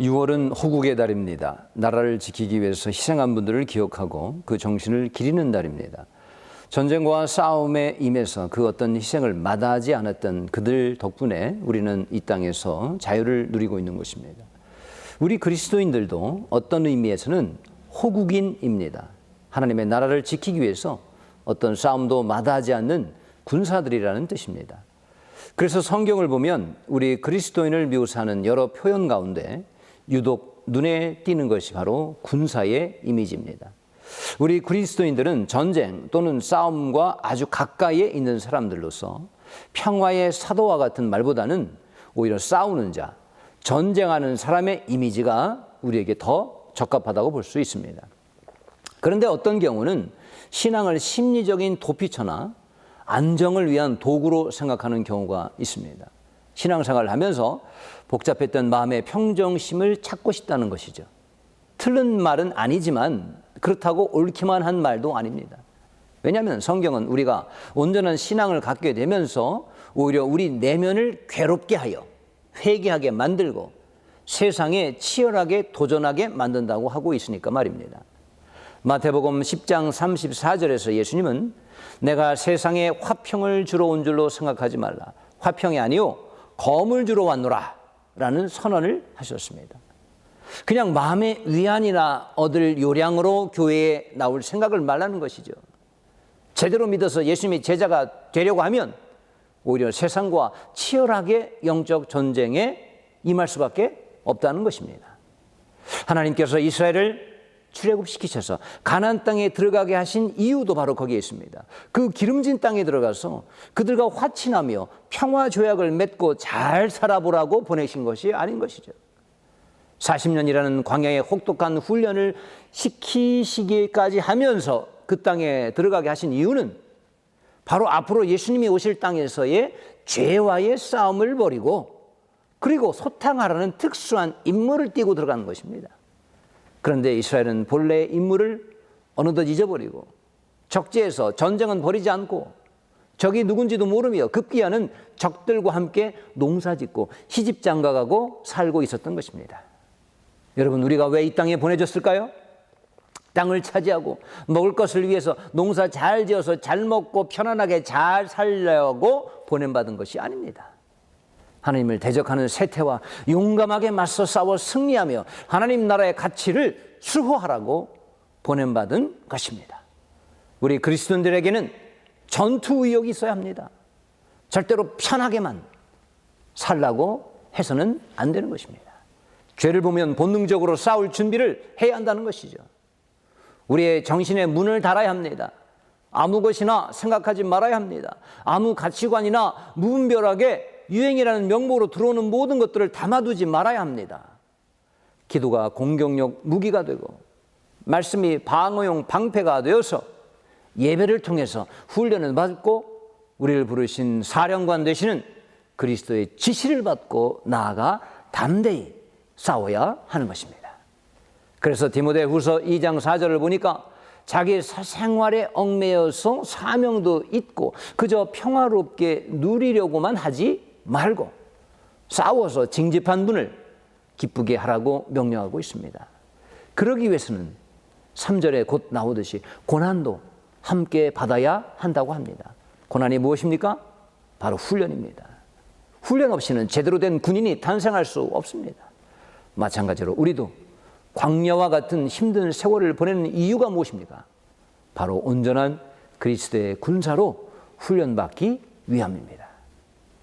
6월은 호국의 달입니다. 나라를 지키기 위해서 희생한 분들을 기억하고 그 정신을 기리는 달입니다. 전쟁과 싸움에 임해서 그 어떤 희생을 마다하지 않았던 그들 덕분에 우리는 이 땅에서 자유를 누리고 있는 것입니다. 우리 그리스도인들도 어떤 의미에서는 호국인입니다. 하나님의 나라를 지키기 위해서 어떤 싸움도 마다하지 않는 군사들이라는 뜻입니다. 그래서 성경을 보면 우리 그리스도인을 묘사하는 여러 표현 가운데 유독 눈에 띄는 것이 바로 군사의 이미지입니다. 우리 그리스도인들은 전쟁 또는 싸움과 아주 가까이에 있는 사람들로서 평화의 사도와 같은 말보다는 오히려 싸우는 자, 전쟁하는 사람의 이미지가 우리에게 더 적합하다고 볼 수 있습니다. 그런데 어떤 경우는 신앙을 심리적인 도피처나 안정을 위한 도구로 생각하는 경우가 있습니다. 신앙생활을 하면서 복잡했던 마음의 평정심을 찾고 싶다는 것이죠. 틀린 말은 아니지만 그렇다고 옳기만 한 말도 아닙니다. 왜냐하면 성경은 우리가 온전한 신앙을 갖게 되면서 오히려 우리 내면을 괴롭게 하여 회개하게 만들고 세상에 치열하게 도전하게 만든다고 하고 있으니까 말입니다. 마태복음 10장 34절에서 예수님은 내가 세상에 화평을 주러 온 줄로 생각하지 말라. 화평이 아니요 검을 주러 왔노라 라는 선언을 하셨습니다. 그냥 마음의 위안이나 얻을 요량으로 교회에 나올 생각을 말라는 것이죠. 제대로 믿어서 예수님의 제자가 되려고 하면 오히려 세상과 치열하게 영적 전쟁에 임할 수밖에 없다는 것입니다. 하나님께서 이스라엘을 출애굽시키셔서 가나안 땅에 들어가게 하신 이유도 바로 거기에 있습니다. 그 기름진 땅에 들어가서 그들과 화친하며 평화 조약을 맺고 잘 살아보라고 보내신 것이 아닌 것이죠. 40년이라는 광야의 혹독한 훈련을 시키시기까지 하면서 그 땅에 들어가게 하신 이유는 바로 앞으로 예수님이 오실 땅에서의 죄와의 싸움을 벌이고 그리고 소탕하라는 특수한 임무를 띠고 들어가는 것입니다. 그런데 이스라엘은 본래의 임무를 어느덧 잊어버리고 적지에서 전쟁은 벌이지 않고 적이 누군지도 모르며 급기야는 적들과 함께 농사짓고 시집장가가고 살고 있었던 것입니다. 여러분, 우리가 왜 이 땅에 보내졌을까요? 땅을 차지하고 먹을 것을 위해서 농사 잘 지어서 잘 먹고 편안하게 잘 살려고 보냄받은 것이 아닙니다. 하나님을 대적하는 세태와 용감하게 맞서 싸워 승리하며 하나님 나라의 가치를 수호하라고 보냄받은 것입니다. 우리 그리스도인들에게는 전투 의욕이 있어야 합니다. 절대로 편하게만 살라고 해서는 안 되는 것입니다. 죄를 보면 본능적으로 싸울 준비를 해야 한다는 것이죠. 우리의 정신의 문을 닫아야 합니다. 아무 것이나 생각하지 말아야 합니다. 아무 가치관이나 무분별하게 유행이라는 명목으로 들어오는 모든 것들을 담아두지 말아야 합니다. 기도가 공격력 무기가 되고 말씀이 방어용 방패가 되어서 예배를 통해서 훈련을 받고 우리를 부르신 사령관 되시는 그리스도의 지시를 받고 나아가 담대히 싸워야 하는 것입니다. 그래서 디모데후서 2장 4절을 보니까 자기 생활에 얽매여서 사명도 있고 그저 평화롭게 누리려고만 하지 말고 싸워서 징집한 분을 기쁘게 하라고 명령하고 있습니다. 그러기 위해서는 3절에 곧 나오듯이 고난도 함께 받아야 한다고 합니다. 고난이 무엇입니까? 바로 훈련입니다. 훈련 없이는 제대로 된 군인이 탄생할 수 없습니다. 마찬가지로 우리도 광야와 같은 힘든 세월을 보내는 이유가 무엇입니까? 바로 온전한 그리스도의 군사로 훈련받기 위함입니다.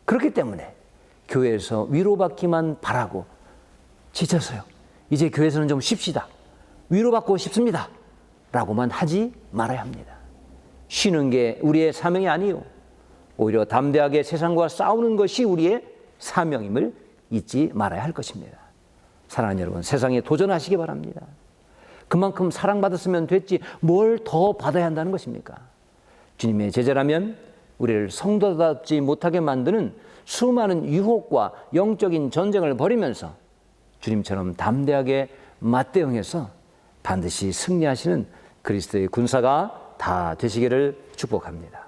그렇기 때문에 교회에서 위로받기만 바라고 지쳐서요, 이제 교회에서는 좀 쉽시다, 위로받고 싶습니다 라고만 하지 말아야 합니다. 쉬는 게 우리의 사명이 아니요 오히려 담대하게 세상과 싸우는 것이 우리의 사명임을 잊지 말아야 할 것입니다. 사랑하는 여러분, 세상에 도전하시기 바랍니다. 그만큼 사랑받았으면 됐지 뭘 더 받아야 한다는 것입니까? 주님의 제자라면 우리를 성도답지 못하게 만드는 수많은 유혹과 영적인 전쟁을 벌이면서 주님처럼 담대하게 맞대응해서 반드시 승리하시는 그리스도의 군사가 다 되시기를 축복합니다.